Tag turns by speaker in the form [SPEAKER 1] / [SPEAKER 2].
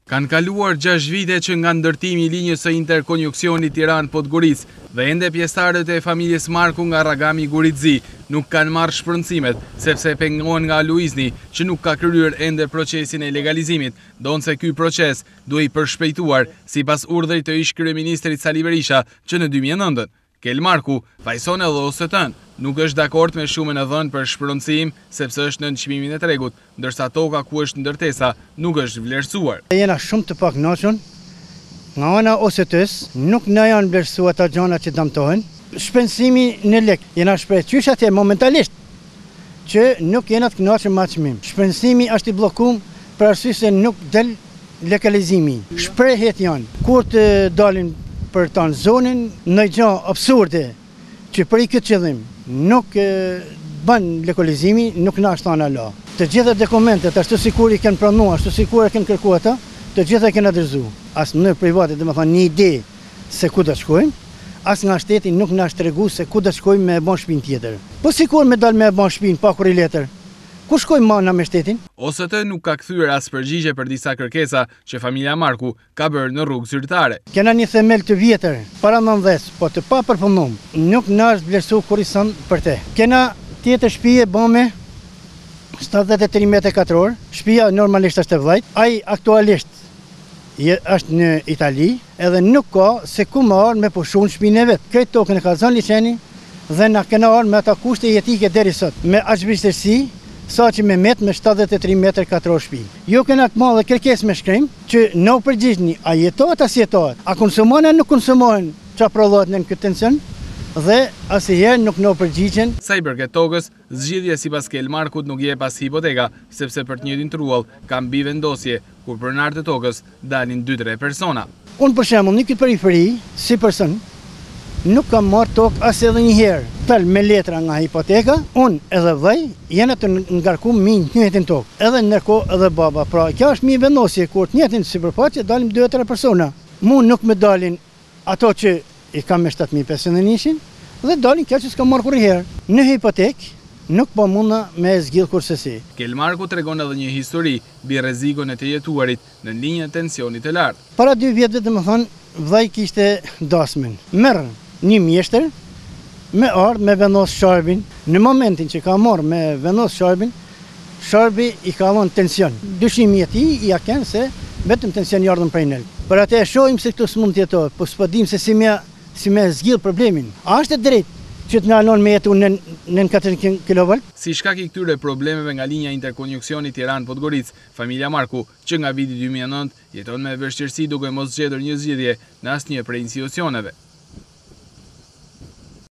[SPEAKER 1] Kanë kaluar 6 vite që nga ndërtimi i linjës së interkonjuksionit Tiranë-Podgorica dhe ende pjesëtarët e familjes Marku nga Ragami Guritzi nuk kanë marrë shpërndësimet sepse pengohen nga Luizni që nuk ka kryer ende procesin e legalizimit, donse ky proces duhej përshpejtuar sipas urdhrit të ish kryeministrit Sali Berisha që në 2009 Kel Marku fajson edhe OST-n, nuk është dakord me shumën e dhënë për shpërndësim sepse është në çmimin e tregut, ndërsa toka ku është ndërtesa nuk është vlerësuar.
[SPEAKER 2] Jena shumë të pakënaqur nga ana OST-s, nuk na janë vlerësuar ata gjëra që dëmtohen. Shpenzimi në lek, jena shpreh qysh atje momentalisht që nuk jena të kënaqur me çmim. Shpenzimi është i bllokuar për arsye se nuk del legalizimi. Shprehjet janë kur të dalin për tanë zonën në gjë absurde që për i këtë qëllim nuk bën legalizimi, nuk na shton Allah. Të gjitha dokumentet, ashtu sikur i kanë pranuar, ashtu sikur e kanë kërkuar ata, të gjitha kanë adresuar. As në private, domethënë një ide se ku do shkojmë, as nga shteti nuk na shtregu se ku do shkojmë me bën shtëpinë tjetër. Po sikur me dal me bën shtëpinë pa kurrë letër. Ku shkojmë mana me shtetin?
[SPEAKER 1] OST nuk ka kthyer as përgjigje për disa kërkesa që familja Marku ka bërë në rrugë zyrtare.
[SPEAKER 2] Kena një themel të vjetër, para 90, po të pa përpunum, nuk na është vlerësuar kurrë për te. Kena tjetër shtëpi e bëme 73 metra katror, shtëpia normalisht është e vëllait, ai aktualisht është në Itali, edhe nuk ka se ku më arë me pushun shtëpinë e vet. Këtë tokën e ka zënë liçeni dhe na kena arë me ata kushte jetike deri sot, me aq vështirësi sa që me 73 metra katror shtëpi. Jo kena të madhe kërkesë me shkrim që në përgjigjni, a jetohet as jetohet, a konsumohen a nuk konsumohen çfarë prodhohet në këtë tension dhe asnjëherë nuk në përgjigjen.
[SPEAKER 1] Sa i përket tokës, zgjidhja sipas Kel Markut nuk jep as hipoteka, sepse për të njëjtin truall ka mbi vendosje kur pronarët e tokës dalin 2-3 persona.
[SPEAKER 2] Unë për shembull në këtë periferi si person nuk kam marrë tokë as edhe një herë. Tal me letra nga hipoteka, unë edhe vëj jena të ngarkuar me një njëjtin tokë. Edhe ndërkohë edhe baba. Pra, kjo është një vendosje kur të njëjtin sipërfaqe dalim 2-3 persona. Mu nuk më dalin ato që i kam me 7501 dhe dalin kjo që s'kam marrë kurrë herë. Në hipotekë nuk po mundna me zgjidh kursesi.
[SPEAKER 1] Kel Marku tregon edhe një histori mbi rrezikun e të jetuarit në linjën e tensionit të lartë.
[SPEAKER 2] Para 2 vjetëve domethënë vëllai kishte dasmën. Merr një mjeshtër me ardh me vendos sharbin. Në momentin që ka marrë me vendos sharbin, sharbi i ka dhënë tension. Dyshimi i tij ja kanë se vetëm tension i ardhën prej nel. Për atë e shohim se këtu s'mund të jetohet, po s'po dim se si me zgjidh problemin. A është e drejtë që të ndalon me jetu në 400 kV?
[SPEAKER 1] Si shkak i këtyre problemeve nga linja interkonjuksionit Tiranë-Podgorica, familja Marku, që nga viti 2009 jeton me vështirësi duke mos gjetur një zgjidhje në asnjë prej institucioneve.